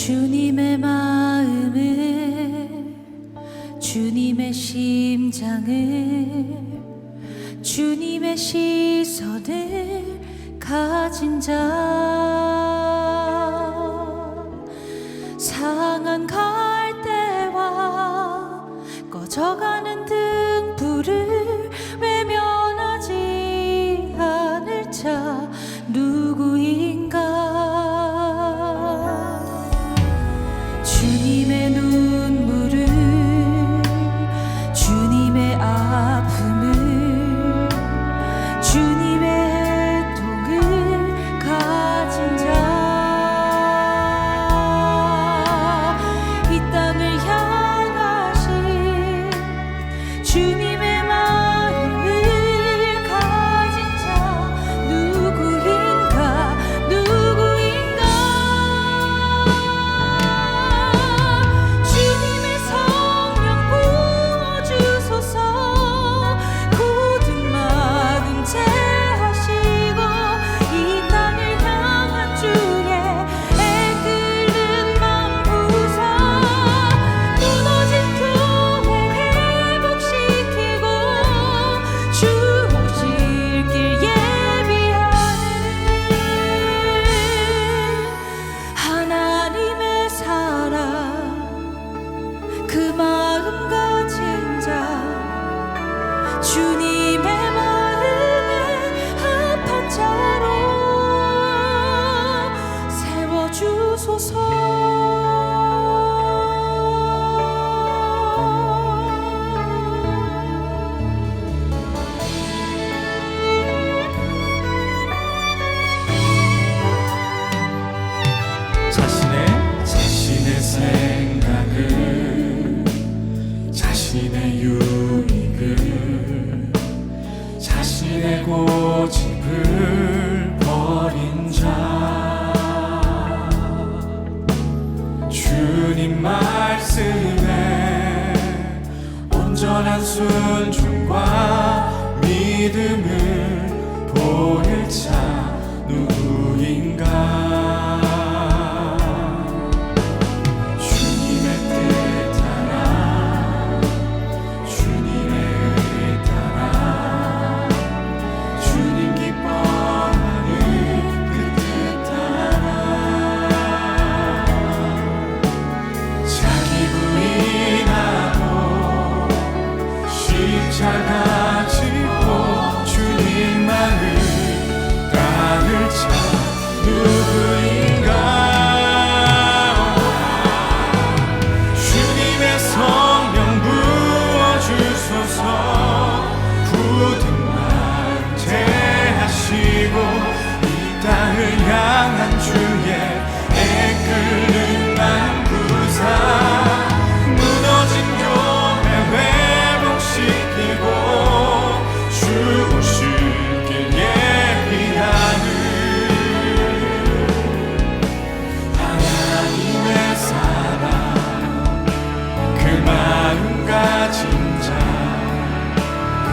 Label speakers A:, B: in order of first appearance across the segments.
A: 주님의 마음을, 주님의 심장을, 주님의 시선을 가진 자, 상한 갈대와 꺼져가는 등불을 외면하지 않을 자 누구인가. 주님의 눈물을, 주님의 아픔을, 주님의 애통을 가진 자, 이 땅을 향하신 주님의 마음을 가진 자 누구인가, 누구인가. 주님의 성령 부어주소서. 굳은 마음 제하시고 이 땅을 향한 주의 애끓는 맘 부사 무너진 교회 회복시키고 주 오실 길 예비하는 하나님의 사랑, 그 마음 가진 자, 주님의 마음에 합한 자로 세워주소서.
B: 자신의 생각을, 자신의 유익을, 자신의 고집을 버린 자, 주님 말씀에 온전한 순종과 믿음을 보일 자 누구인가. 주님의 뜻 따라, 주님의 의 따라, 주님 기뻐하는 그 뜻 따라, 자기 부인하고 십자가 지고 주님 마음 따를 자 누구인가. 주님의 성령 부어주소서. 굳은 맘 제하시고 이 땅을 향한 주의 애끓는 맘 부사 무너진 교회 회복시키고 주 오실 길 예비하는 하나님의 사랑, 그 마음 가진 자,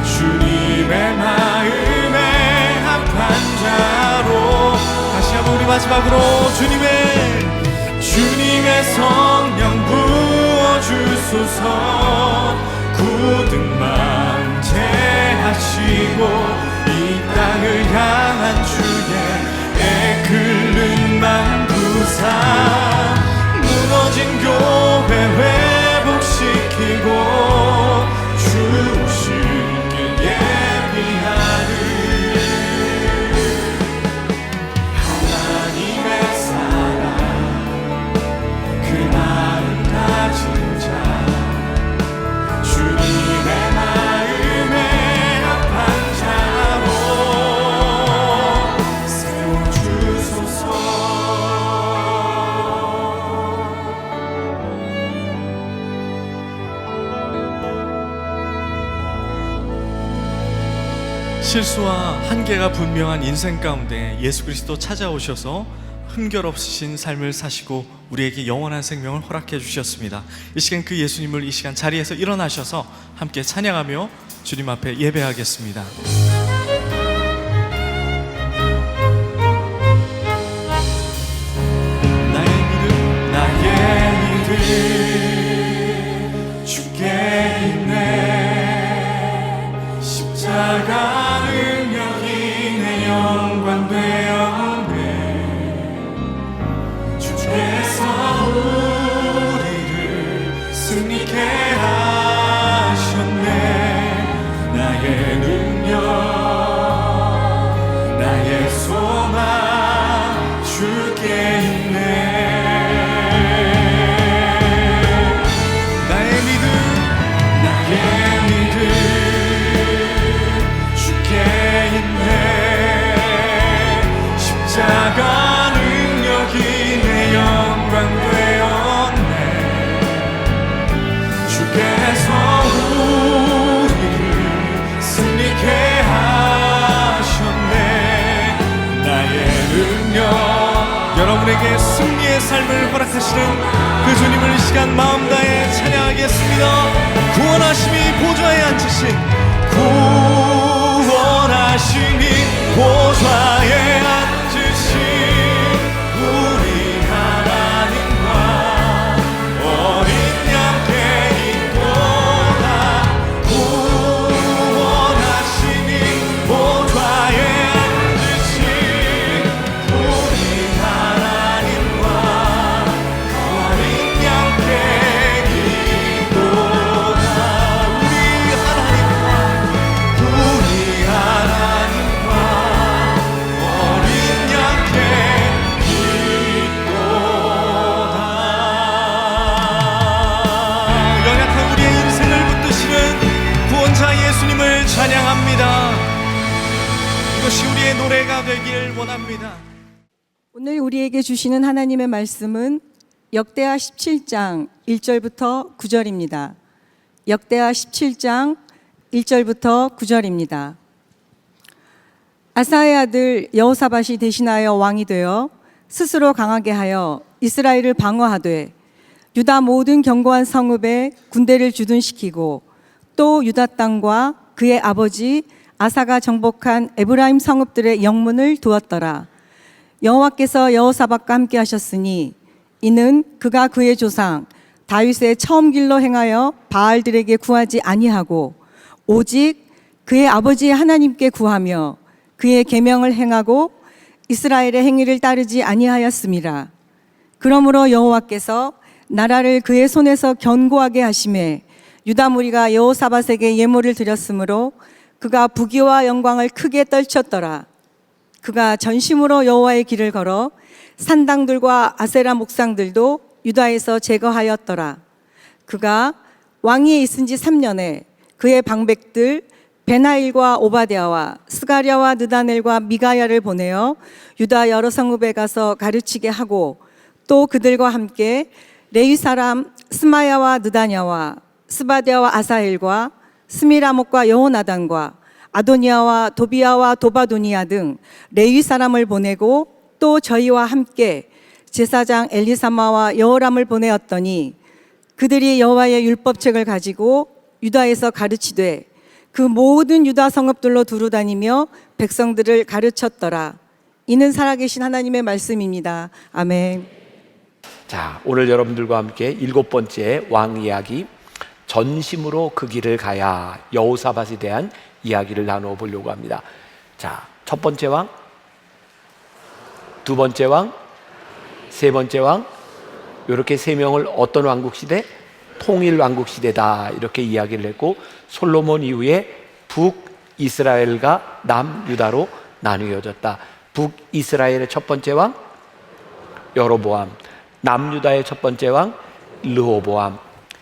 B: 주님의 마음에 합한 자로. 다시 한번 우리 마지막으로 주님의 성령 부어주소서. 굳은 맘 제하시고 이 땅을 향한 주의 애끓는 맘 부사 무너진 교회 회복시키고 주 오실 길 예비하는 하나님의 사랑, 그 마음 가진 자, 주님의 마음에 합한 자로 세워주소서.
C: 실수와 한계가 분명한 인생 가운데 예수 그리스도 찾아오셔서 흠결 없으신 삶을 사시고 우리에게 영원한 생명을 허락해 주셨습니다. 이 시간 그 예수님을 이 시간 자리에서 일어나셔서 함께 찬양하며 주님 앞에 예배하겠습니다. 나의
B: 주께 있네. 십자가 능력이 내 영광 되었네. 주께서 우리를 승리케 하셨네. 나의 능력, 나의 소망 주께 있네. 나의 믿음 주께 있네. 십자가 능력이 내 영광 되었네. 주께서 우리를 승리케 하셨네. 나의 능력. 여러분에게 승리의 삶을 허락하시는 그 주님을 이 시간 마음 다해 찬양하겠습니다. 구원하심이 보좌에 앉으신, 구원하심이 보좌에 앉으신 우리 하나님과 어린 양께 있도다. 구원하심이 보좌에 앉으신 우리 하나님과 어린 양께 있도다. 우리 하나님과 어린 양께 있도다. 연약한 우리의 인생을 붙드시는 구원자 예수님을 찬양합니다. 이것이 우리의 노래가 되길 원합니다.
D: 오늘 우리에게 주시는 하나님의 말씀은 역대하 17장 1절부터 9절입니다. 역대하 17장 1절부터 9절입니다. 아사의 아들 여호사밧이 대신하여 왕이 되어 스스로 강하게 하여 이스라엘을 방어하되 유다 모든 견고한 성읍에 군대를 주둔시키고 또 유다 땅과 그의 아버지 아사가 정복한 에브라임 성읍들의 영문을 두었더라. 여호와께서 여호사밧과 함께 하셨으니 이는 그가 그의 조상 다윗의 처음 길로 행하여 바알들에게 구하지 아니하고 오직 그의 아버지의 하나님께 구하며 그의 계명을 행하고 이스라엘의 행위를 따르지 아니하였음이라. 그러므로 여호와께서 나라를 그의 손에서 견고하게 하심에 유다 무리가 여호사밧에게 예물을 드렸으므로 그가 부귀와 영광을 크게 떨쳤더라. 그가 전심으로 여호와의 길을 걸어 산당들과 아세라 목상들도 유다에서 제거하였더라. 그가 왕위에 있은 지 3년에 그의 방백들 베나일과 오바댜와 스가랴와 느다넬과 미가야를 보내어 유다 여러 성읍에 가서 가르치게 하고 또 그들과 함께 레위 사람 스마야와 느다냐와 스바랴와 아사헬과 스미라목과 여호나단과 아도니아와 도비아와 도바도니아 등 레위 사람을 보내고 또 저희와 함께 제사장 엘리사마와 여호람을 보내었더니 그들이 여호와의 율법책을 가지고 유다에서 가르치되 그 모든 유다 성읍들로 두루 다니며 백성들을 가르쳤더라. 이는 살아계신 하나님의 말씀입니다. 아멘.
E: 자, 오늘 여러분들과 함께 7번째 왕 이야기, 전심으로 그 길을 가야, 여호사밧에 대한 이야기를 나누어 보려고 합니다. 자, 첫 번째 왕, 두 번째 왕, 세 번째 왕, 이렇게 세 명을 어떤 왕국 시대? 통일 왕국 시대다, 이렇게 이야기를 했고, 솔로몬 이후에 북이스라엘과 남유다로 나누어졌다. 북이스라엘의 첫 번째 왕 여로보암, 남유다의 첫 번째 왕 르호보암.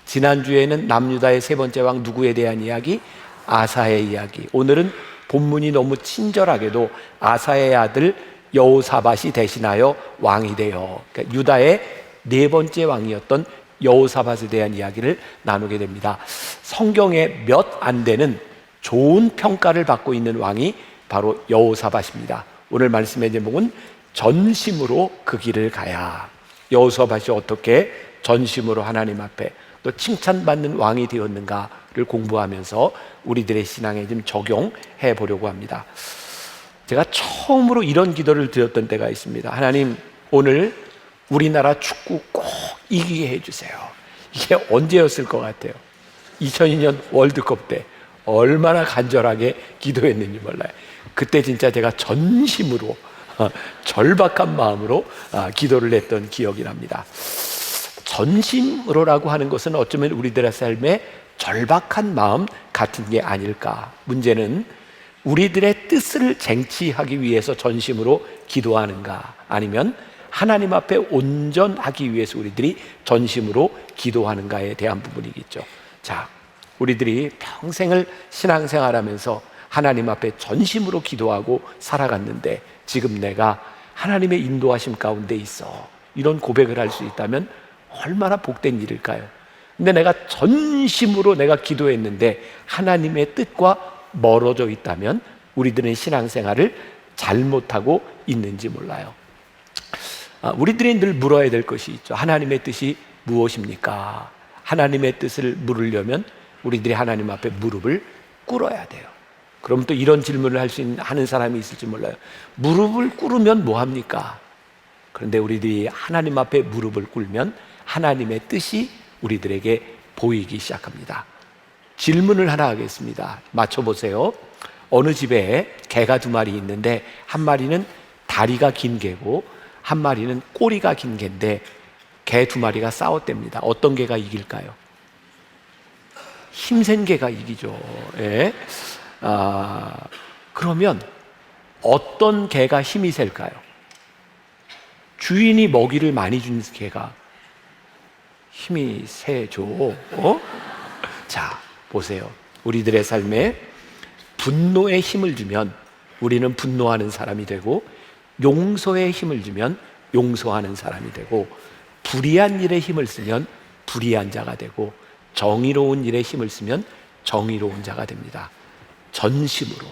E: 지난주에는 남유다의 세 번째 왕 누구에 대한 이야기? 아사의 이야기. 오늘은 본문이 너무 친절하게도 아사의 아들 여호사밧이 대신하여 왕이 되어, 그러니까 유다의 네 번째 왕이었던 여호사밧에 대한 이야기를 나누게 됩니다. 성경에 몇 안 되는 좋은 평가를 받고 있는 왕이 바로 여호사밧입니다. 오늘 말씀의 제목은 전심으로 그 길을 가야. 여호사밧이 어떻게 전심으로 하나님 앞에 또 칭찬받는 왕이 되었는가를 공부하면서 우리들의 신앙에 좀 적용해 보려고 합니다. 제가 처음으로 이런 기도를 드렸던 때가 있습니다. 하나님, 오늘 우리나라 축구 꼭 이기게 해주세요. 이게 언제였을 것 같아요? 2002년 월드컵 때 얼마나 간절하게 기도했는지 몰라요. 그때 진짜 제가 전심으로 절박한 마음으로 기도를 했던 기억이 납니다. 전심으로라고 하는 것은 어쩌면 우리들의 삶에 절박한 마음 같은 게 아닐까. 문제는 우리들의 뜻을 쟁취하기 위해서 전심으로 기도하는가, 아니면 하나님 앞에 온전하기 위해서 우리들이 전심으로 기도하는가에 대한 부분이겠죠. 자, 우리들이 평생을 신앙생활하면서 하나님 앞에 전심으로 기도하고 살아갔는데 지금 내가 하나님의 인도하심 가운데 있어, 이런 고백을 할 수 있다면 얼마나 복된 일일까요? 근데 내가 전심으로 내가 기도했는데 하나님의 뜻과 멀어져 있다면 우리들은 신앙생활을 잘못하고 있는지 몰라요. 우리들이 늘 물어야 될 것이 있죠. 하나님의 뜻이 무엇입니까? 하나님의 뜻을 물으려면 우리들이 하나님 앞에 무릎을 꿇어야 돼요. 그럼 또 이런 질문을 하는 사람이 있을지 몰라요. 무릎을 꿇으면 뭐합니까? 그런데 우리들이 하나님 앞에 무릎을 꿇으면 하나님의 뜻이 우리들에게 보이기 시작합니다. 질문을 하나 하겠습니다. 맞춰보세요. 어느 집에 개가 2마리 있는데 한 마리는 다리가 긴 개고 한 마리는 꼬리가 긴 개인데 개 2마리가 싸웠답니다. 어떤 개가 이길까요? 힘센 개가 이기죠. 예. 그러면 어떤 개가 힘이 셀까요? 주인이 먹이를 많이 준 개가 힘이 세죠. 자, 보세요. 우리들의 삶에 분노에 힘을 주면 우리는 분노하는 사람이 되고, 용서에 힘을 주면 용서하는 사람이 되고, 불의한 일에 힘을 쓰면 불의한 자가 되고, 정의로운 일에 힘을 쓰면 정의로운 자가 됩니다. 전심으로,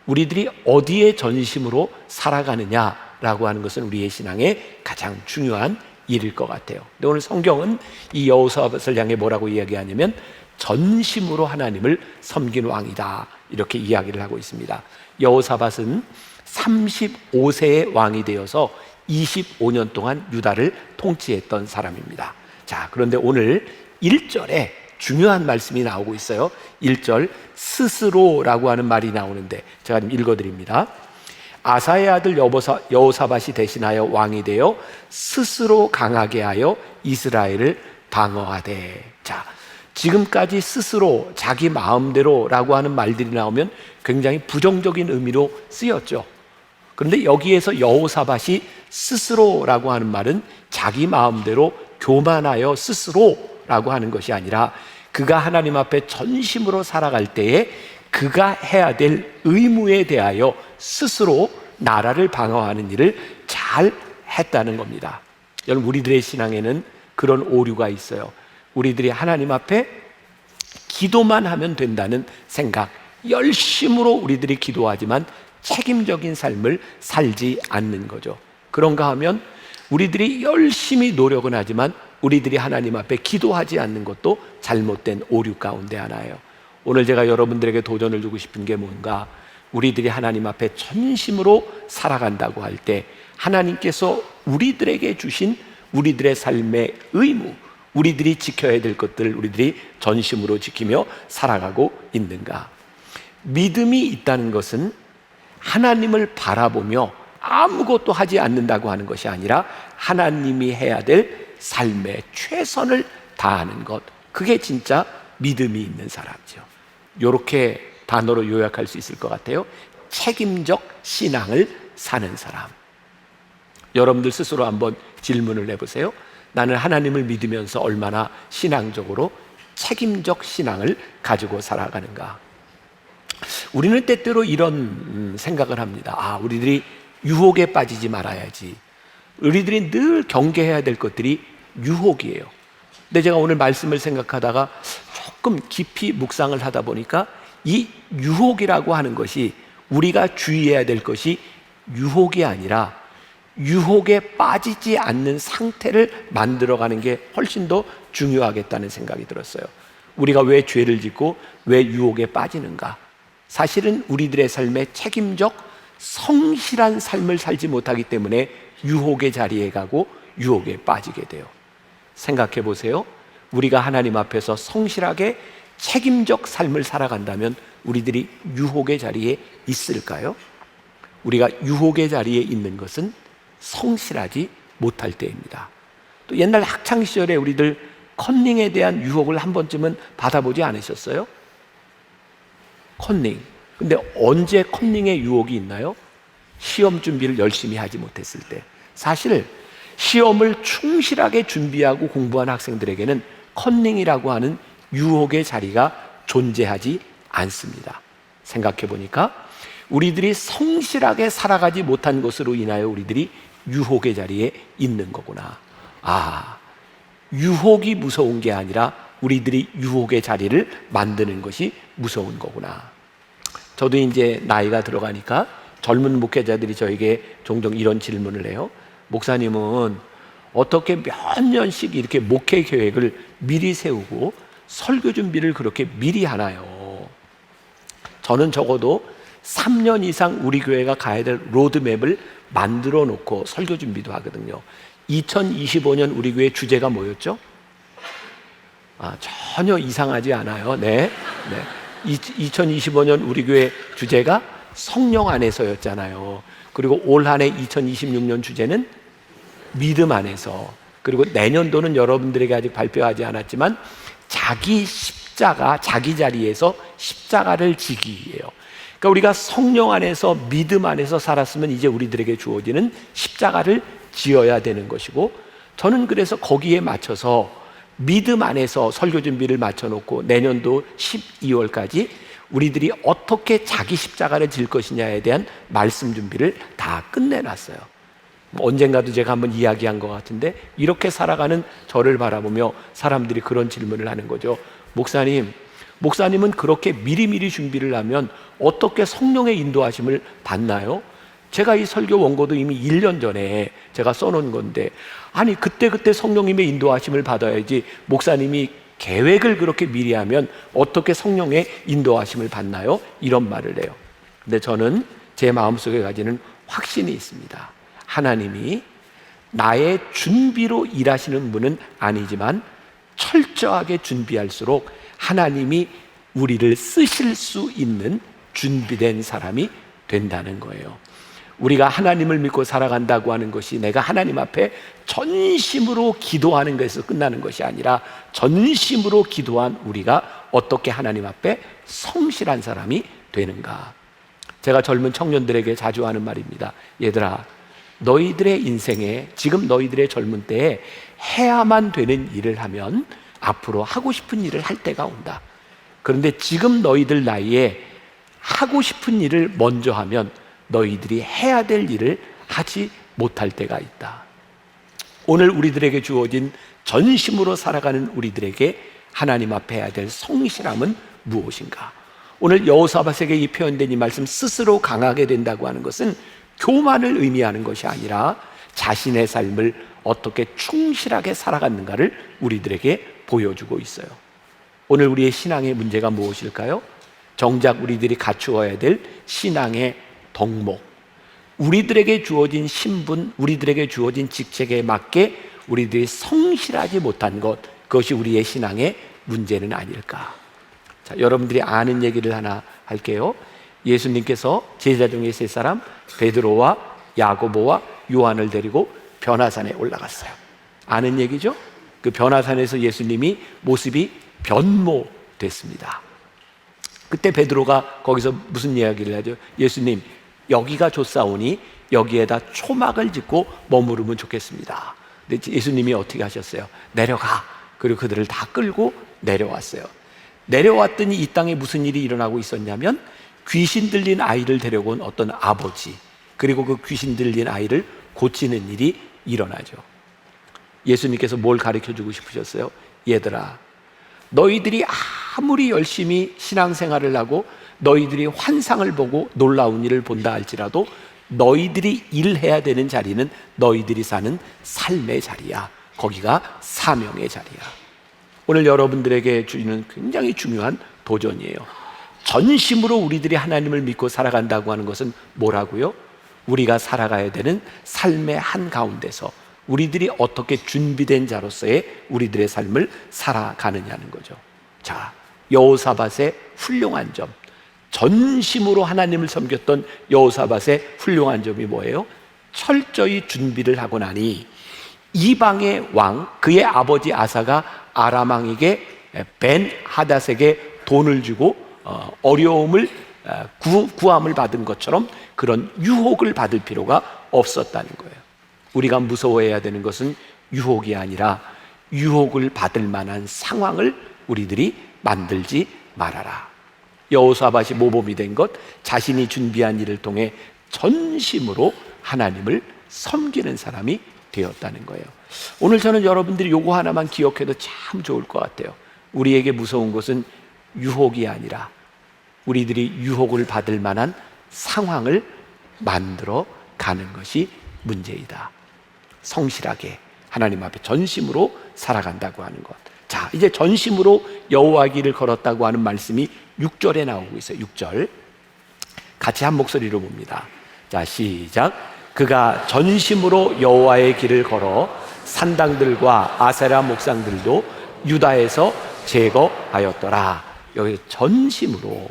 E: 우리들이 어디에 전심으로 살아가느냐라고 하는 것은 우리의 신앙의 가장 중요한 일일 것 같아요. 근데 오늘 성경은 이 여호사밧을 향해 뭐라고 이야기하냐면 전심으로 하나님을 섬긴 왕이다, 이렇게 이야기를 하고 있습니다. 여호사밧은 35세의 왕이 되어서 25년 동안 유다를 통치했던 사람입니다. 자, 그런데 오늘 1절에 중요한 말씀이 나오고 있어요. 1절 스스로라고 하는 말이 나오는데 제가 좀 읽어드립니다. 아사의 아들 여호사밧이 대신하여 왕이 되어 스스로 강하게 하여 이스라엘을 방어하되. 자, 지금까지 스스로, 자기 마음대로라고 하는 말들이 나오면 굉장히 부정적인 의미로 쓰였죠. 그런데 여기에서 여호사밧이 스스로라고 하는 말은 자기 마음대로 교만하여 스스로라고 하는 것이 아니라 그가 하나님 앞에 전심으로 살아갈 때에 그가 해야 될 의무에 대하여 스스로 나라를 방어하는 일을 잘 했다는 겁니다. 여러분, 우리들의 신앙에는 그런 오류가 있어요. 우리들이 하나님 앞에 기도만 하면 된다는 생각, 열심으로 우리들이 기도하지만 책임적인 삶을 살지 않는 거죠. 그런가 하면 우리들이 열심히 노력은 하지만 우리들이 하나님 앞에 기도하지 않는 것도 잘못된 오류 가운데 하나예요. 오늘 제가 여러분들에게 도전을 주고 싶은 게 뭔가, 우리들이 하나님 앞에 전심으로 살아간다고 할 때 하나님께서 우리들에게 주신 우리들의 삶의 의무, 우리들이 지켜야 될 것들을 우리들이 전심으로 지키며 살아가고 있는가. 믿음이 있다는 것은 하나님을 바라보며 아무것도 하지 않는다고 하는 것이 아니라 하나님이 해야 될 삶의 최선을 다하는 것, 그게 진짜 믿음이 있는 사람이죠. 이렇게 단어로 요약할 수 있을 것 같아요. 책임적 신앙을 사는 사람. 여러분들 스스로 한번 질문을 해보세요. 나는 하나님을 믿으면서 얼마나 신앙적으로 책임적 신앙을 가지고 살아가는가. 우리는 때때로 이런 생각을 합니다. 우리들이 유혹에 빠지지 말아야지. 우리들이 늘 경계해야 될 것들이 유혹이에요. 근데 제가 오늘 말씀을 생각하다가 조금 깊이 묵상을 하다 보니까 이 유혹이라고 하는 것이, 우리가 주의해야 될 것이 유혹이 아니라 유혹에 빠지지 않는 상태를 만들어가는 게 훨씬 더 중요하겠다는 생각이 들었어요. 우리가 왜 죄를 짓고 왜 유혹에 빠지는가? 사실은 우리들의 삶에 책임적 성실한 삶을 살지 못하기 때문에 유혹의 자리에 가고 유혹에 빠지게 돼요. 생각해 보세요. 우리가 하나님 앞에서 성실하게 책임적 삶을 살아간다면 우리들이 유혹의 자리에 있을까요? 우리가 유혹의 자리에 있는 것은 성실하지 못할 때입니다. 또 옛날 학창 시절에 우리들 컨닝에 대한 유혹을 한 번쯤은 받아보지 않으셨어요? 컨닝. 근데 언제 컨닝의 유혹이 있나요? 시험 준비를 열심히 하지 못했을 때. 사실 시험을 충실하게 준비하고 공부한 학생들에게는 컨닝이라고 하는 유혹의 자리가 존재하지 않습니다. 생각해 보니까 우리들이 성실하게 살아가지 못한 것으로 인하여 우리들이 유혹의 자리에 있는 거구나. 아, 유혹이 무서운 게 아니라 우리들이 유혹의 자리를 만드는 것이 무서운 거구나. 저도 이제 나이가 들어가니까 젊은 목회자들이 저에게 종종 이런 질문을 해요. 목사님은 어떻게 몇 년씩 이렇게 목회 계획을 미리 세우고 설교 준비를 그렇게 미리 하나요? 저는 적어도 3년 이상 우리 교회가 가야 될 로드맵을 만들어 놓고 설교 준비도 하거든요. 2025년 우리 교회 주제가 뭐였죠? 전혀 이상하지 않아요. 네. 2025년 우리 교회 주제가 성령 안에서였잖아요. 그리고 올 한 해 2026년 주제는 믿음 안에서, 그리고 내년도는 여러분들에게 아직 발표하지 않았지만 자기 십자가, 자기 자리에서 십자가를 지기예요. 그러니까 우리가 성령 안에서 믿음 안에서 살았으면 이제 우리들에게 주어지는 십자가를 지어야 되는 것이고, 저는 그래서 거기에 맞춰서 믿음 안에서 설교 준비를 맞춰놓고 내년도 12월까지 우리들이 어떻게 자기 십자가를 질 것이냐에 대한 말씀 준비를 다 끝내놨어요. 언젠가도 제가 한번 이야기한 것 같은데, 이렇게 살아가는 저를 바라보며 사람들이 그런 질문을 하는 거죠. 목사님은 그렇게 미리미리 준비를 하면 어떻게 성령의 인도하심을 받나요? 제가 이 설교 원고도 이미 1년 전에 제가 써놓은 건데, 아니 그때 성령님의 인도하심을 받아야지 목사님이 계획을 그렇게 미리 하면 어떻게 성령의 인도하심을 받나요? 이런 말을 해요. 근데 저는 제 마음속에 가지는 확신이 있습니다. 하나님이 나의 준비로 일하시는 분은 아니지만 철저하게 준비할수록 하나님이 우리를 쓰실 수 있는 준비된 사람이 된다는 거예요. 우리가 하나님을 믿고 살아간다고 하는 것이 내가 하나님 앞에 전심으로 기도하는 것에서 끝나는 것이 아니라 전심으로 기도한 우리가 어떻게 하나님 앞에 성실한 사람이 되는가. 제가 젊은 청년들에게 자주 하는 말입니다. 얘들아, 너희들의 인생에 지금 너희들의 젊은 때에 해야만 되는 일을 하면 앞으로 하고 싶은 일을 할 때가 온다. 그런데 지금 너희들 나이에 하고 싶은 일을 먼저 하면 너희들이 해야 될 일을 하지 못할 때가 있다. 오늘 우리들에게 주어진 전심으로 살아가는 우리들에게 하나님 앞에 해야 될 성실함은 무엇인가? 오늘 여호사밧에게 이 표현된 이 말씀, 스스로 강하게 된다고 하는 것은 교만을 의미하는 것이 아니라 자신의 삶을 어떻게 충실하게 살아갔는가를 우리들에게 보여주고 있어요. 오늘 우리의 신앙의 문제가 무엇일까요? 정작 우리들이 갖추어야 될 신앙의 덕목, 우리들에게 주어진 신분, 우리들에게 주어진 직책에 맞게 우리들이 성실하지 못한 것, 그것이 우리의 신앙의 문제는 아닐까. 자, 여러분들이 아는 얘기를 하나 할게요. 예수님께서 제자 중에 세 사람 베드로와 야고보와 요한을 데리고 변화산에 올라갔어요. 아는 얘기죠? 그 변화산에서 예수님이 모습이 변모됐습니다. 그때 베드로가 거기서 무슨 이야기를 하죠? 예수님, 여기가 좋사오니 여기에다 초막을 짓고 머무르면 좋겠습니다. 근데 예수님이 어떻게 하셨어요? 내려가. 그리고 그들을 다 끌고 내려왔어요. 내려왔더니 이 땅에 무슨 일이 일어나고 있었냐면 귀신 들린 아이를 데려온 어떤 아버지, 그리고 그 귀신 들린 아이를 고치는 일이 일어나죠. 예수님께서 뭘 가르쳐주고 싶으셨어요? 얘들아, 너희들이 아무리 열심히 신앙생활을 하고 너희들이 환상을 보고 놀라운 일을 본다 할지라도 너희들이 일해야 되는 자리는 너희들이 사는 삶의 자리야. 거기가 사명의 자리야. 오늘 여러분들에게 주는 굉장히 중요한 도전이에요. 전심으로 우리들이 하나님을 믿고 살아간다고 하는 것은 뭐라고요? 우리가 살아가야 되는 삶의 한가운데서 우리들이 어떻게 준비된 자로서의 우리들의 삶을 살아가느냐는 거죠. 자, 여호사밧의 훌륭한 점, 전심으로 하나님을 섬겼던 여호사밧의 훌륭한 점이 뭐예요? 철저히 준비를 하고 나니 이방의 왕, 그의 아버지 아사가 아람 왕에게 벤 하닷에게 돈을 주고 어려움을 구함을 받은 것처럼 그런 유혹을 받을 필요가 없었다는 거예요. 우리가 무서워해야 되는 것은 유혹이 아니라 유혹을 받을 만한 상황을 우리들이 만들지 말아라. 여호사밧이 모범이 된 것, 자신이 준비한 일을 통해 전심으로 하나님을 섬기는 사람이 되었다는 거예요. 오늘 저는 여러분들이 요거 하나만 기억해도 참 좋을 것 같아요. 우리에게 무서운 것은 유혹이 아니라 우리들이 유혹을 받을 만한 상황을 만들어 가는 것이 문제이다. 성실하게 하나님 앞에 전심으로 살아간다고 하는 것. 자, 이제 전심으로 여호와 길을 걸었다고 하는 말씀이 6절에 나오고 있어요. 6절 같이 한 목소리로 봅니다. 자, 시작. 그가 전심으로 여호와의 길을 걸어 산당들과 아세라 목상들도 유다에서 제거하였더라. 여기 전심으로,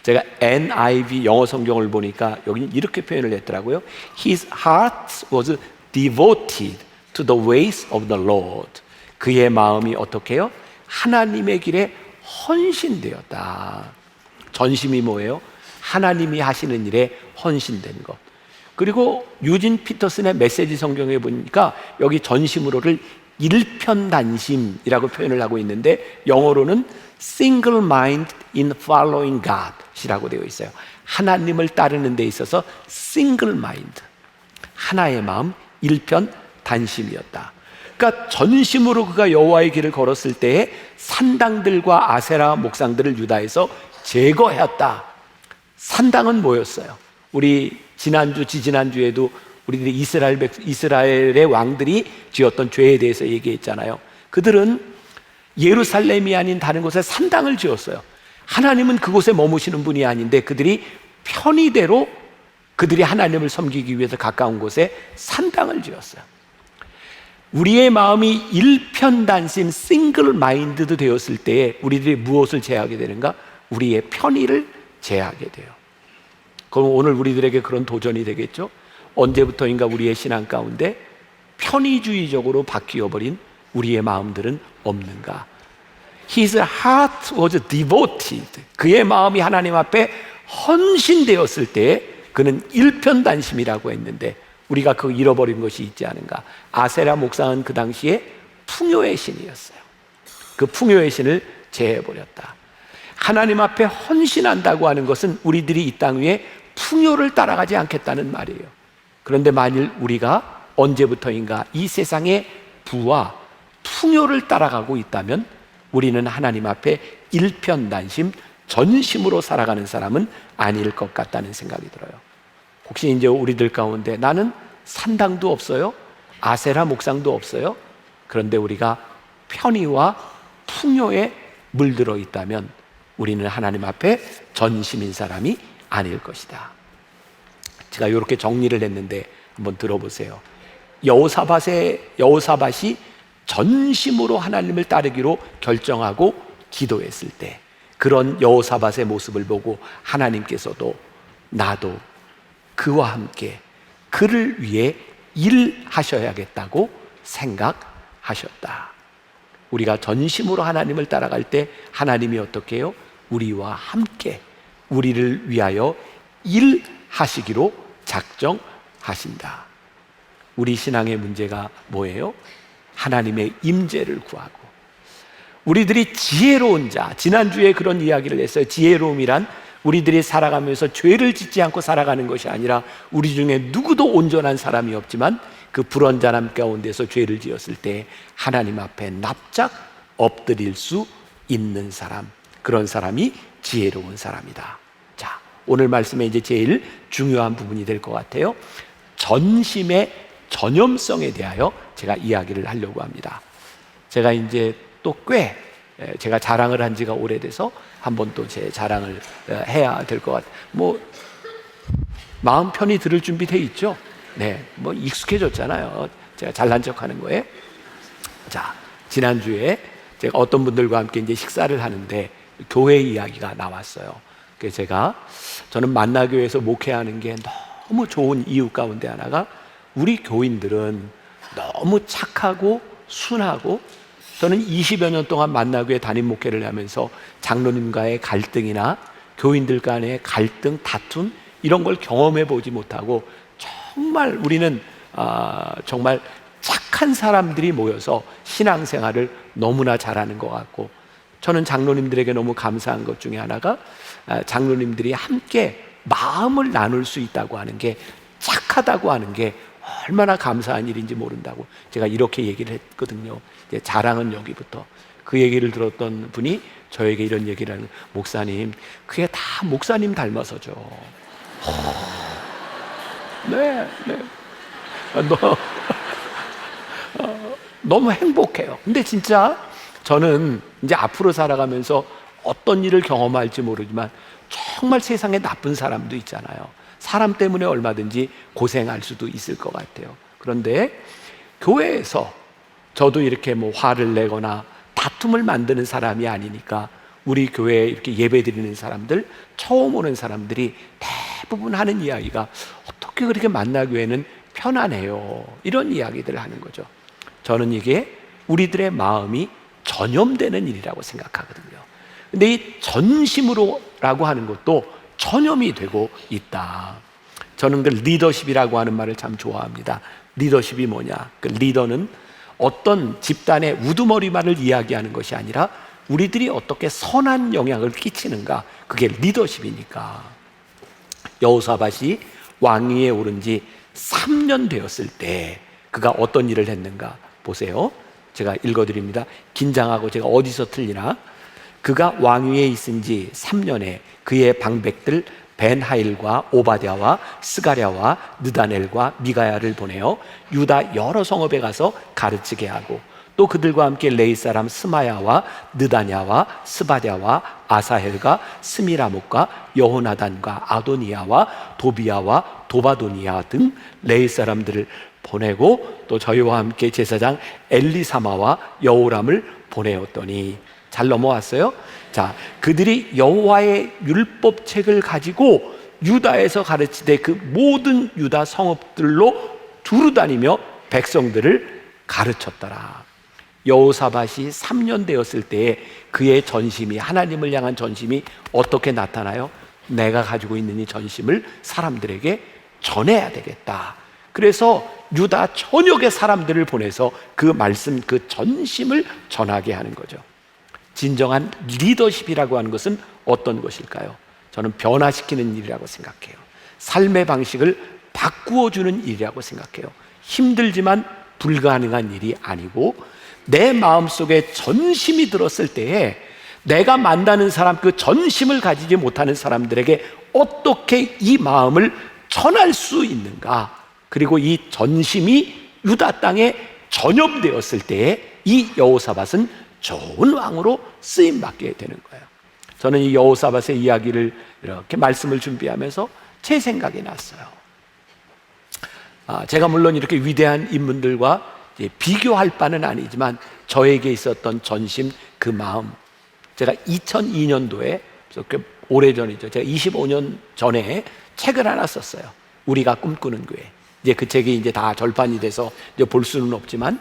E: 제가 NIV 영어 성경을 보니까 여기는 이렇게 표현을 했더라고요. His heart was devoted to the ways of the Lord. 그의 마음이 어떻게 해요? 하나님의 길에 헌신되었다. 전심이 뭐예요? 하나님이 하시는 일에 헌신된 것. 그리고 유진 피터슨의 메시지 성경에 보니까 여기 전심으로를 일편단심이라고 표현을 하고 있는데 영어로는 single mind in following God 이라고 되어 있어요. 하나님을 따르는 데 있어서 single mind, 하나의 마음, 일편단심이었다. 그러니까 전심으로 그가 여호와의 길을 걸었을 때에 산당들과 아세라 목상들을 유다에서 제거했다. 산당은 뭐였어요? 우리 지난주, 지지난주에도 우리들이 이스라엘의 왕들이 지었던 죄에 대해서 얘기했잖아요. 그들은 예루살렘이 아닌 다른 곳에 산당을 지었어요. 하나님은 그곳에 머무시는 분이 아닌데 그들이 편의대로 그들이 하나님을 섬기기 위해서 가까운 곳에 산당을 지었어요. 우리의 마음이 일편단심, 싱글 마인드도 되었을 때에 우리들이 무엇을 제하게 되는가? 우리의 편의를 제하게 돼요. 그럼 오늘 우리들에게 그런 도전이 되겠죠? 언제부터인가 우리의 신앙 가운데 편의주의적으로 바뀌어버린 우리의 마음들은 없는가? His heart was devoted. 그의 마음이 하나님 앞에 헌신되었을 때 그는 일편단심이라고 했는데 우리가 그 잃어버린 것이 있지 않은가? 아세라 목상은 그 당시에 풍요의 신이었어요. 그 풍요의 신을 제해버렸다. 하나님 앞에 헌신한다고 하는 것은 우리들이 이 땅 위에 풍요를 따라가지 않겠다는 말이에요. 그런데 만일 우리가 언제부터인가 이 세상의 부와 풍요를 따라가고 있다면 우리는 하나님 앞에 일편단심, 전심으로 살아가는 사람은 아닐 것 같다는 생각이 들어요. 혹시 이제 우리들 가운데 나는 산당도 없어요, 아세라 목상도 없어요. 그런데 우리가 편의와 풍요에 물들어 있다면 우리는 하나님 앞에 전심인 사람이 아닐 것이다. 제가 이렇게 정리를 했는데 한번 들어보세요. 여호사밧이 전심으로 하나님을 따르기로 결정하고 기도했을 때 그런 여호사밧의 모습을 보고 하나님께서도 나도 그와 함께 그를 위해 일하셔야겠다고 생각하셨다. 우리가 전심으로 하나님을 따라갈 때 하나님이 어떻게 해요? 우리와 함께 우리를 위하여 일하시기로 작정하신다. 우리 신앙의 문제가 뭐예요? 하나님의 임재를 구하고 우리들이 지혜로운 자, 지난주에 그런 이야기를 했어요. 지혜로움이란 우리들이 살아가면서 죄를 짓지 않고 살아가는 것이 아니라 우리 중에 누구도 온전한 사람이 없지만 그 불온전함 가운데서 죄를 지었을 때 하나님 앞에 납작 엎드릴 수 있는 사람, 그런 사람이 지혜로운 사람이다. 자, 오늘 말씀에 이제 제일 중요한 부분이 될 것 같아요. 전심의 전염성에 대하여 제가 이야기를 하려고 합니다. 제가 이제 또 제가 자랑을 한 지가 오래돼서 한번 또 제 자랑을 해야 될 것 같아요. 뭐 마음 편히 들을 준비 돼 있죠? 네, 뭐 익숙해졌잖아요. 제가 잘난 척하는 거예요. 자, 지난주에 제가 어떤 분들과 함께 이제 식사를 하는데 교회 이야기가 나왔어요. 그래서 저는 만나교회에서 목회하는 게 너무 좋은 이유 가운데 하나가 우리 교인들은 너무 착하고 순하고, 저는 20여 년 동안 만나교회 담임 목회를 하면서 장로님과의 갈등이나 교인들 간의 갈등, 다툼 이런 걸 경험해 보지 못하고 정말 우리는 정말 착한 사람들이 모여서 신앙생활을 너무나 잘하는 것 같고, 저는 장로님들에게 너무 감사한 것 중에 하나가 장로님들이 함께 마음을 나눌 수 있다고 하는 게, 착하다고 하는 게 얼마나 감사한 일인지 모른다고 제가 이렇게 얘기를 했거든요. 이제 자랑은 여기부터. 그 얘기를 들었던 분이 저에게 이런 얘기를 하는, 목사님 그게 다 목사님 닮아서죠. 네. 너무 행복해요. 근데 진짜 저는 이제 앞으로 살아가면서 어떤 일을 경험할지 모르지만 정말 세상에 나쁜 사람도 있잖아요. 사람 때문에 얼마든지 고생할 수도 있을 것 같아요. 그런데 교회에서 저도 이렇게 뭐 화를 내거나 다툼을 만드는 사람이 아니니까 우리 교회에 이렇게 예배 드리는 사람들, 처음 오는 사람들이 대부분 하는 이야기가 어떻게 그렇게 만나교회는 편안해요, 이런 이야기들을 하는 거죠. 저는 이게 우리들의 마음이 전염되는 일이라고 생각하거든요. 근데 이 전심으로라고 하는 것도 전염이 되고 있다. 저는 그 리더십이라고 하는 말을 참 좋아합니다. 리더십이 뭐냐? 그 리더는 어떤 집단의 우두머리만을 이야기하는 것이 아니라 우리들이 어떻게 선한 영향을 끼치는가, 그게 리더십이니까. 여호사밧이 왕위에 오른 지 3년 되었을 때 그가 어떤 일을 했는가 보세요. 제가 읽어드립니다. 긴장하고 제가 어디서 틀리나. 그가 왕위에 있은 지 3년에 그의 방백들 벤하일과 오바댜와 스가랴와 느다넬과 미가야를 보내어 유다 여러 성읍에 가서 가르치게 하고, 또 그들과 함께 레이 사람 스마야와 느다냐와 스바랴와 아사헬과 스미라목과 여호나단과 아도니야와 도비야와 도바도니야 등 레이 사람들을 보내고, 또 저희와 함께 제사장 엘리사마와 여호람을 보내었더니, 잘 넘어왔어요? 자, 그들이 여호와의 율법책을 가지고 유다에서 가르치되 그 모든 유다 성읍들로 두루다니며 백성들을 가르쳤더라. 여호사밧이 3년 되었을 때에 그의 전심이, 하나님을 향한 전심이 어떻게 나타나요? 내가 가지고 있는 이 전심을 사람들에게 전해야 되겠다. 그래서 유다 전역의 사람들을 보내서 그 말씀, 그 전심을 전하게 하는 거죠. 진정한 리더십이라고 하는 것은 어떤 것일까요? 저는 변화시키는 일이라고 생각해요. 삶의 방식을 바꾸어주는 일이라고 생각해요. 힘들지만 불가능한 일이 아니고, 내 마음속에 전심이 들었을 때에 내가 만나는 사람, 그 전심을 가지지 못하는 사람들에게 어떻게 이 마음을 전할 수 있는가, 그리고 이 전심이 유다 땅에 전염되었을 때에 이 여호사밧은 좋은 왕으로 쓰임받게 되는 거예요. 저는 이 여호사밧의 이야기를 이렇게 말씀을 준비하면서 제 생각이 났어요. 제가 물론 이렇게 위대한 인물들과 비교할 바는 아니지만 저에게 있었던 전심, 그 마음, 제가 2002년도에 오래전이죠. 제가 25년 전에 책을 하나 썼어요. 우리가 꿈꾸는 교회. 이제 그 책이 이제 다 절판이 돼서 이제 볼 수는 없지만,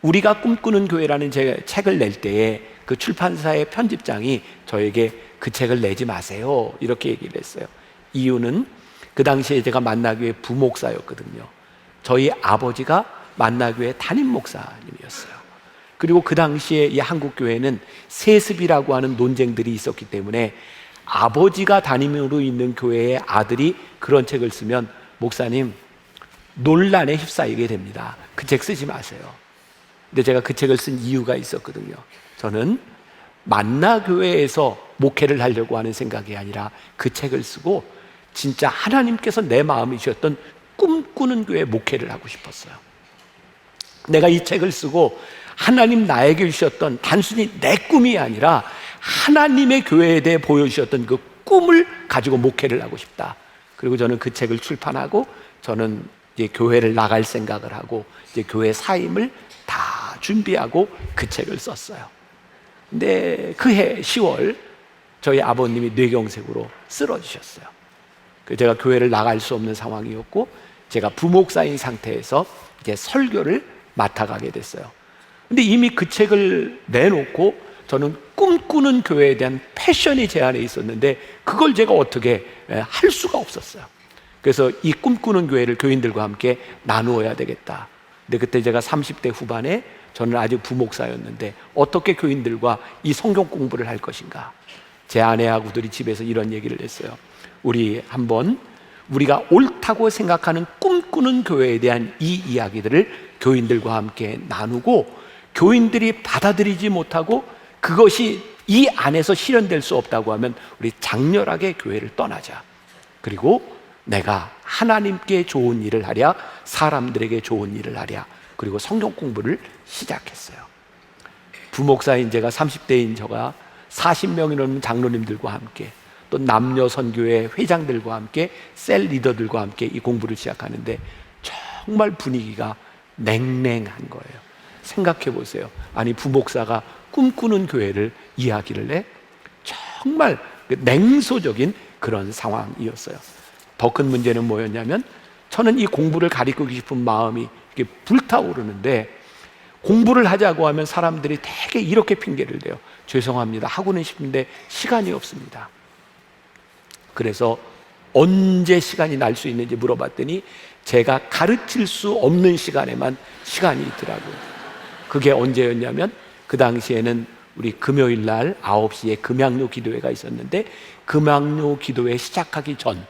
E: 우리가 꿈꾸는 교회라는 제 책을 낼 때에 그 출판사의 편집장이 저에게 그 책을 내지 마세요, 이렇게 얘기를 했어요. 이유는 그 당시에 제가 만나교회 부목사였거든요. 저희 아버지가 만나교회 담임 목사님이었어요. 그리고 그 당시에 이 한국교회는 세습이라고 하는 논쟁들이 있었기 때문에 아버지가 담임으로 있는 교회의 아들이 그런 책을 쓰면 목사님 논란에 휩싸이게 됩니다. 그 책 쓰지 마세요. 근데 제가 그 책을 쓴 이유가 있었거든요. 저는 만나교회에서 목회를 하려고 하는 생각이 아니라 그 책을 쓰고 진짜 하나님께서 내 마음에 주셨던 꿈꾸는 교회 목회를 하고 싶었어요. 내가 이 책을 쓰고 하나님 나에게 주셨던 단순히 내 꿈이 아니라 하나님의 교회에 대해 보여주셨던 그 꿈을 가지고 목회를 하고 싶다. 그리고 저는 그 책을 출판하고 저는 이제 교회를 나갈 생각을 하고 이제 교회 사임을 다 준비하고 그 책을 썼어요. 근데 그해 10월 저희 아버님이 뇌경색으로 쓰러지셨어요. 제가 교회를 나갈 수 없는 상황이었고 제가 부목사인 상태에서 이제 설교를 맡아가게 됐어요. 근데 이미 그 책을 내놓고 저는 꿈꾸는 교회에 대한 패션이 제 안에 있었는데 그걸 제가 어떻게 할 수가 없었어요. 그래서 이 꿈꾸는 교회를 교인들과 함께 나누어야 되겠다. 근데 그때 제가 30대 후반에 저는 아직 부목사였는데 어떻게 교인들과 이 성경 공부를 할 것인가. 제 아내하고들이 집에서 이런 얘기를 했어요. 우리 한번 우리가 옳다고 생각하는 꿈꾸는 교회에 대한 이 이야기들을 교인들과 함께 나누고 교인들이 받아들이지 못하고 그것이 이 안에서 실현될 수 없다고 하면 우리 장렬하게 교회를 떠나자. 그리고 내가 하나님께 좋은 일을 하랴, 사람들에게 좋은 일을 하랴. 그리고 성경 공부를 시작했어요. 부목사인 제가 30대인 저가 40명이 넘는 장로님들과 함께 또 남녀 선교회 회장들과 함께 셀 리더들과 함께 이 공부를 시작하는데 정말 분위기가 냉랭한 거예요. 생각해 보세요. 아니 부목사가 꿈꾸는 교회를 이야기를 해? 정말 냉소적인 그런 상황이었어요. 더 큰 문제는 뭐였냐면 저는 이 공부를 가르치고 싶은 마음이 이렇게 불타오르는데 공부를 하자고 하면 사람들이 되게 이렇게 핑계를 대요. 죄송합니다. 하고는 싶은데 시간이 없습니다. 그래서 언제 시간이 날 수 있는지 물어봤더니 제가 가르칠 수 없는 시간에만 시간이 있더라고요. 그게 언제였냐면 그 당시에는 우리 금요일 날 9시에 금양로 기도회가 있었는데 금양로 기도회 시작하기 전,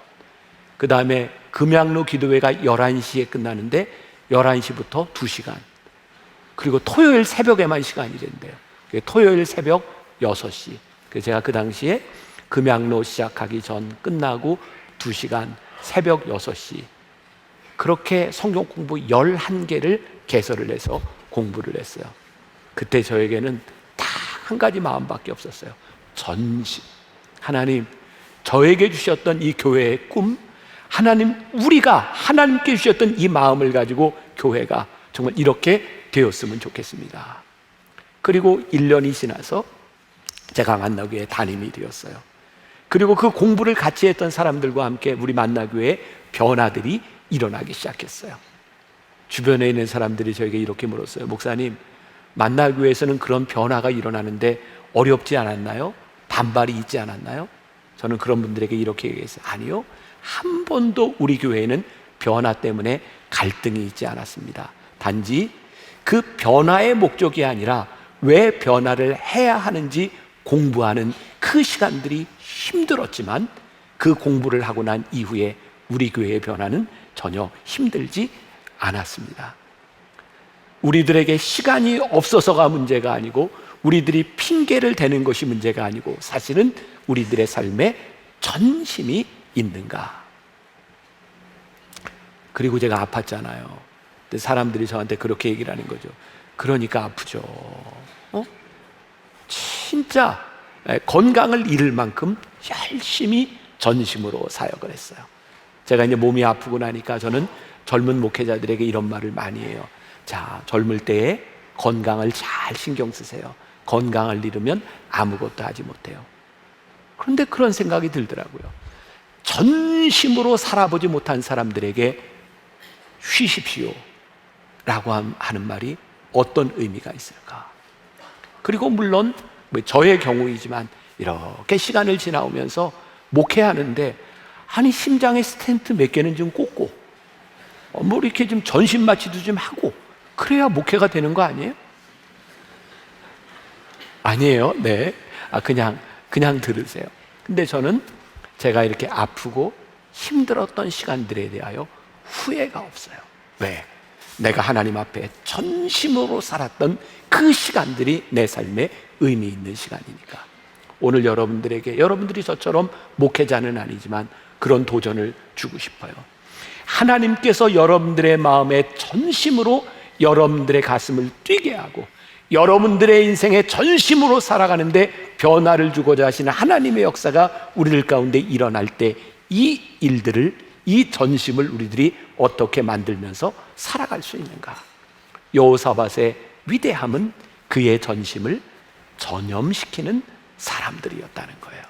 E: 그 다음에 금양로 기도회가 11시에 끝나는데 11시부터 2시간, 그리고 토요일 새벽에만 시간이 된대요. 토요일 새벽 6시. 그래서 제가 그 당시에 금양로 시작하기 전 끝나고 2시간, 새벽 6시 그렇게 성경 공부 11개를 개설을 해서 공부를 했어요. 그때 저에게는 딱 한 가지 마음밖에 없었어요. 전심. 하나님, 저에게 주셨던 이 교회의 꿈, 하나님, 우리가 하나님께 주셨던 이 마음을 가지고 교회가 정말 이렇게 되었으면 좋겠습니다. 그리고 1년이 지나서 제가 만나교회 담임이 되었어요. 그리고 그 공부를 같이 했던 사람들과 함께 우리 만나교회에 변화들이 일어나기 시작했어요. 주변에 있는 사람들이 저에게 이렇게 물었어요. 목사님, 만나교회에서는 그런 변화가 일어나는데 어렵지 않았나요? 반발이 있지 않았나요? 저는 그런 분들에게 이렇게 얘기했어요. 아니요, 한 번도 우리 교회에는 변화 때문에 갈등이 있지 않았습니다. 단지 그 변화의 목적이 아니라 왜 변화를 해야 하는지 공부하는 그 시간들이 힘들었지만 그 공부를 하고 난 이후에 우리 교회의 변화는 전혀 힘들지 않았습니다. 우리들에게 시간이 없어서가 문제가 아니고 우리들이 핑계를 대는 것이 문제가 아니고 사실은 우리들의 삶에 전심이 있는가. 그리고 제가 아팠잖아요. 근데 사람들이 저한테 그렇게 얘기를 하는 거죠. 그러니까 아프죠. 진짜 건강을 잃을 만큼 열심히 전심으로 사역을 했어요. 제가 이제 몸이 아프고 나니까 저는 젊은 목회자들에게 이런 말을 많이 해요. 자, 젊을 때에 건강을 잘 신경 쓰세요. 건강을 잃으면 아무것도 하지 못해요. 그런데 그런 생각이 들더라고요. 전심으로 살아보지 못한 사람들에게 쉬십시오 라고 하는 말이 어떤 의미가 있을까? 그리고 물론 저의 경우이지만 이렇게 시간을 지나오면서 목회하는데 아니 심장에 스텐트 몇 개는 좀 꽂고 뭐 이렇게 좀 전신 마취도 좀 하고 그래야 목회가 되는 거 아니에요? 아니에요. 네. 그냥 들으세요. 근데 저는 제가 이렇게 아프고 힘들었던 시간들에 대하여 후회가 없어요. 왜? 내가 하나님 앞에 전심으로 살았던 그 시간들이 내 삶에 의미 있는 시간이니까. 오늘 여러분들이 저처럼 목회자는 아니지만 그런 도전을 주고 싶어요. 하나님께서 여러분들의 마음에 전심으로 여러분들의 가슴을 뛰게 하고 여러분들의 인생에 전심으로 살아가는데 변화를 주고자 하시는 하나님의 역사가 우리들 가운데 일어날 때 이 일들을 이 전심을 우리들이 어떻게 만들면서 살아갈 수 있는가? 여호사밧의 위대함은 그의 전심을 전염시키는 사람들이었다는 거예요.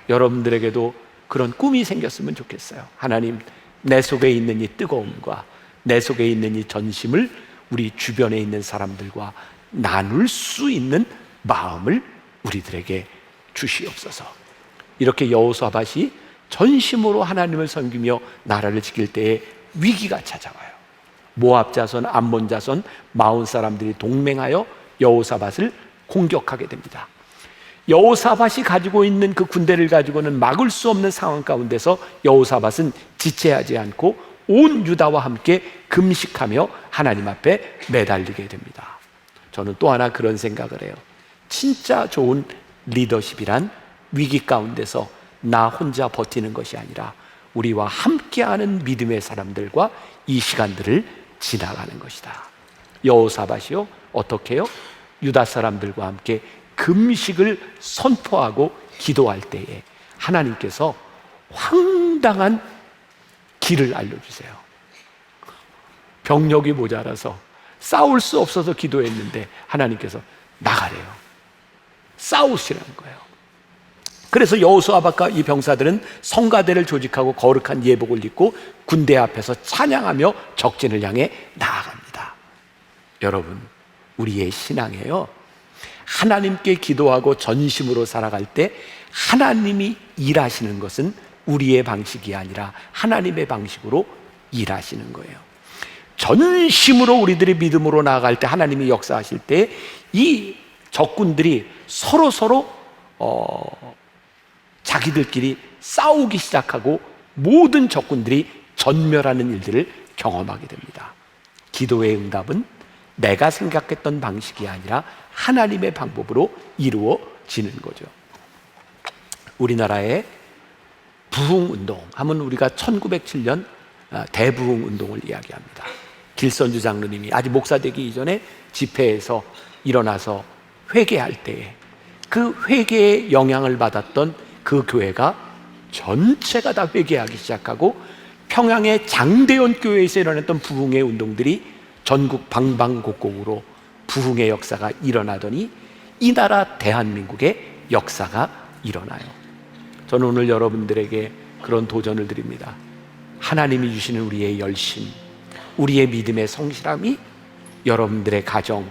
E: 여러분들에게도 그런 꿈이 생겼으면 좋겠어요. 하나님, 내 속에 있는 이 뜨거움과 내 속에 있는 이 전심을 우리 주변에 있는 사람들과 나눌 수 있는 마음을 우리들에게 주시옵소서. 이렇게 여호사밧이 전심으로 하나님을 섬기며 나라를 지킬 때에 위기가 찾아와요. 모압 자손, 암몬 자손, 마온 사람들이 동맹하여 여호사밧을 공격하게 됩니다. 여호사밧이 가지고 있는 그 군대를 가지고는 막을 수 없는 상황 가운데서 여호사밧은 지체하지 않고 온 유다와 함께 금식하며 하나님 앞에 매달리게 됩니다. 저는 또 하나 그런 생각을 해요. 진짜 좋은 리더십이란 위기 가운데서 나 혼자 버티는 것이 아니라 우리와 함께하는 믿음의 사람들과 이 시간들을 지나가는 것이다. 여호사밧이요, 어떻게 해요? 유다 사람들과 함께 금식을 선포하고 기도할 때에 하나님께서 황당한 길을 알려주세요. 병력이 모자라서 싸울 수 없어서 기도했는데 하나님께서 나가래요. 싸우시라는 거예요. 그래서 여호사밧과 이 병사들은 성가대를 조직하고 거룩한 예복을 입고 군대 앞에서 찬양하며 적진을 향해 나아갑니다. 여러분, 우리의 신앙이에요, 하나님께 기도하고 전심으로 살아갈 때 하나님이 일하시는 것은 우리의 방식이 아니라 하나님의 방식으로 일하시는 거예요. 전심으로 우리들이 믿음으로 나아갈 때 하나님이 역사하실 때 이 적군들이 서로 자기들끼리 싸우기 시작하고 모든 적군들이 전멸하는 일들을 경험하게 됩니다. 기도의 응답은 내가 생각했던 방식이 아니라 하나님의 방법으로 이루어지는 거죠. 우리나라의 부흥운동 하면 우리가 1907년 대부흥운동을 이야기합니다. 길선주 장로님이 아직 목사 되기 이전에 집회에서 일어나서 회개할 때에 그 회개의 영향을 받았던 그 교회가 전체가 다 회개하기 시작하고 평양의 장대원 교회에서 일어났던 부흥의 운동들이 전국 방방곡곡으로 부흥의 역사가 일어나더니 이 나라 대한민국의 역사가 일어나요. 저는 오늘 여러분들에게 그런 도전을 드립니다. 하나님이 주시는 우리의 열심, 우리의 믿음의 성실함이 여러분들의 가정,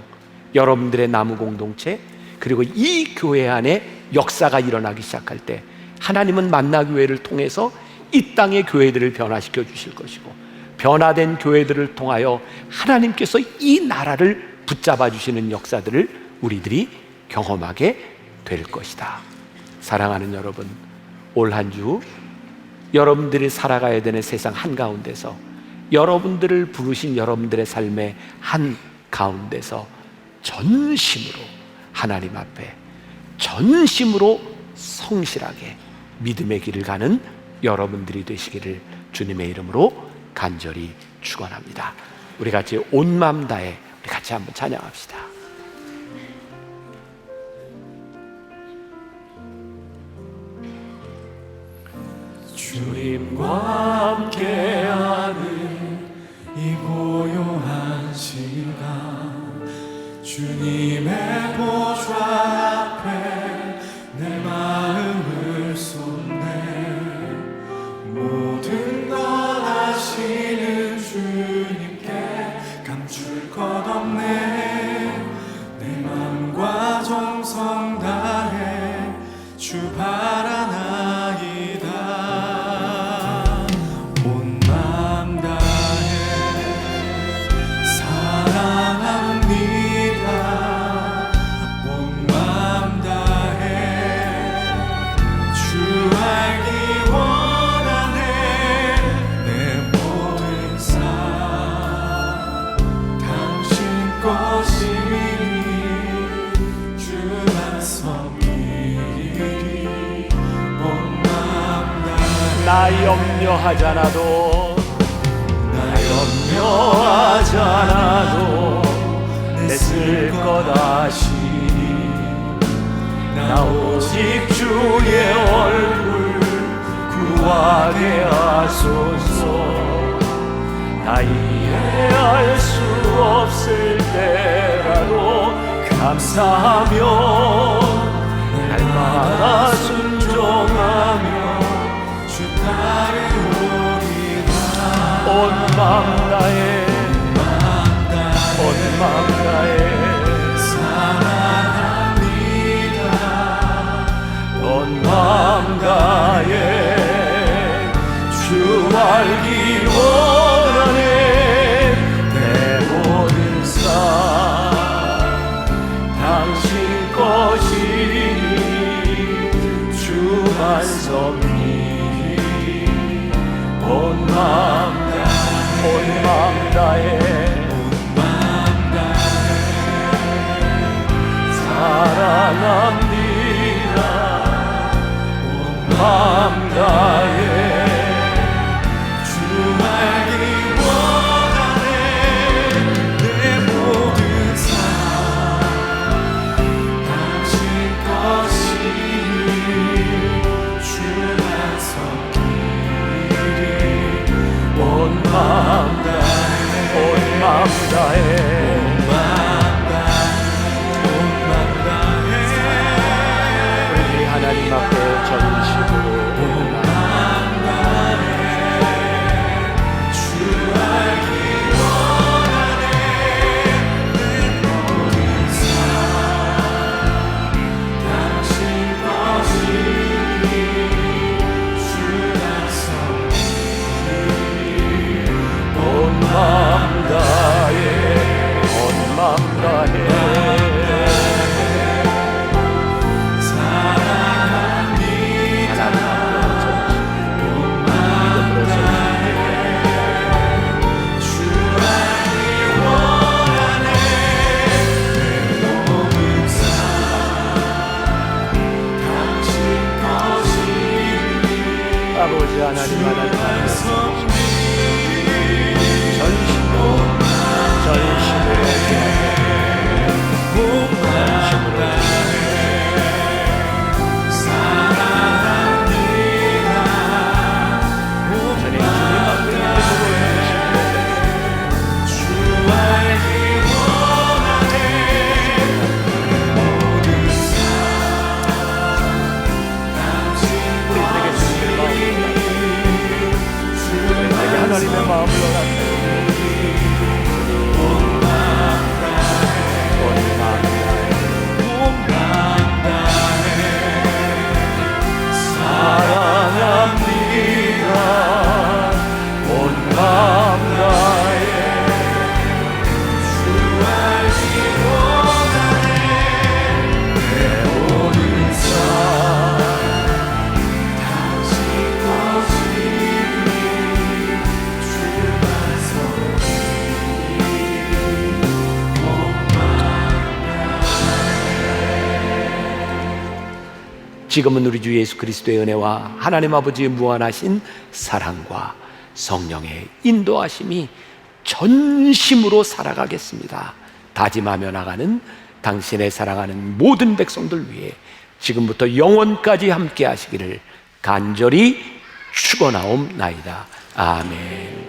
E: 여러분들의 나무 공동체, 그리고 이 교회 안에 역사가 일어나기 시작할 때 하나님은 만나교회를 통해서 이 땅의 교회들을 변화시켜 주실 것이고, 변화된 교회들을 통하여 하나님께서 이 나라를 붙잡아 주시는 역사들을 우리들이 경험하게 될 것이다. 사랑하는 여러분, 올 한 주 여러분들이 살아가야 되는 세상 한가운데서 여러분들을 부르신 여러분들의 삶의 한가운데서 전심으로 하나님 앞에 전심으로 성실하게 믿음의 길을 가는 여러분들이 되시기를 주님의 이름으로 간절히 축원합니다. 우리 같이 온 마음 다해 우리 같이 한번 찬양합시다.
C: 주님과 함께하는 이 고요한 시간, 주님의 보좌 앞에 내 마음을 쏟네. 모든 것 아시는 주님께 감출 것 없네. 내 마음과 정성 다해 주 바라나이다. 온 마음 다해 사랑합니다. 온 마음 다해 주 알기 원하네. 내 모든 삶 당신 것이니 주만 섬기리. 온 마음 다해
E: 나 염려하지 않아도 내 쓸 것 아시니. 나 오직 주의 얼굴 구하게 하소서. 다 이해할 수 없을 때라도 감사하며 날마다 순종하며
C: 주 따르오리라.
E: 온 마음 다해 온 마음 다해
C: 사랑합니다.
E: 온 마음 다해 주 알기 원하네. 내 모든 삶 당신 것이니 주만 섭니. 온 마음 다해 사랑합니다. 온 마음 다해
C: 주 알기 원하네. 내 모든 삶 당신 것이니 주만 섬기리.
E: 온 마음 다해 우리 하나님 앞에 전심으로 온 마음 다해 아버지 하나님 전심으로 하나님의 마음을 원하네. 사랑합니다. 온 마음 다해 주 알기 원하네. 내 모든 삶 당신 것이니 주만 섬기리. 지금은 우리 주 예수 그리스도의 은혜와 하나님 아버지의 무한하신 사랑과 성령의 인도하심이 전심으로 살아가겠습니다. 다짐하며 나가는 당신의 사랑하는 모든 백성들 위해 지금부터 영원까지 함께 하시기를 간절히 축원하옵나이다. 아멘.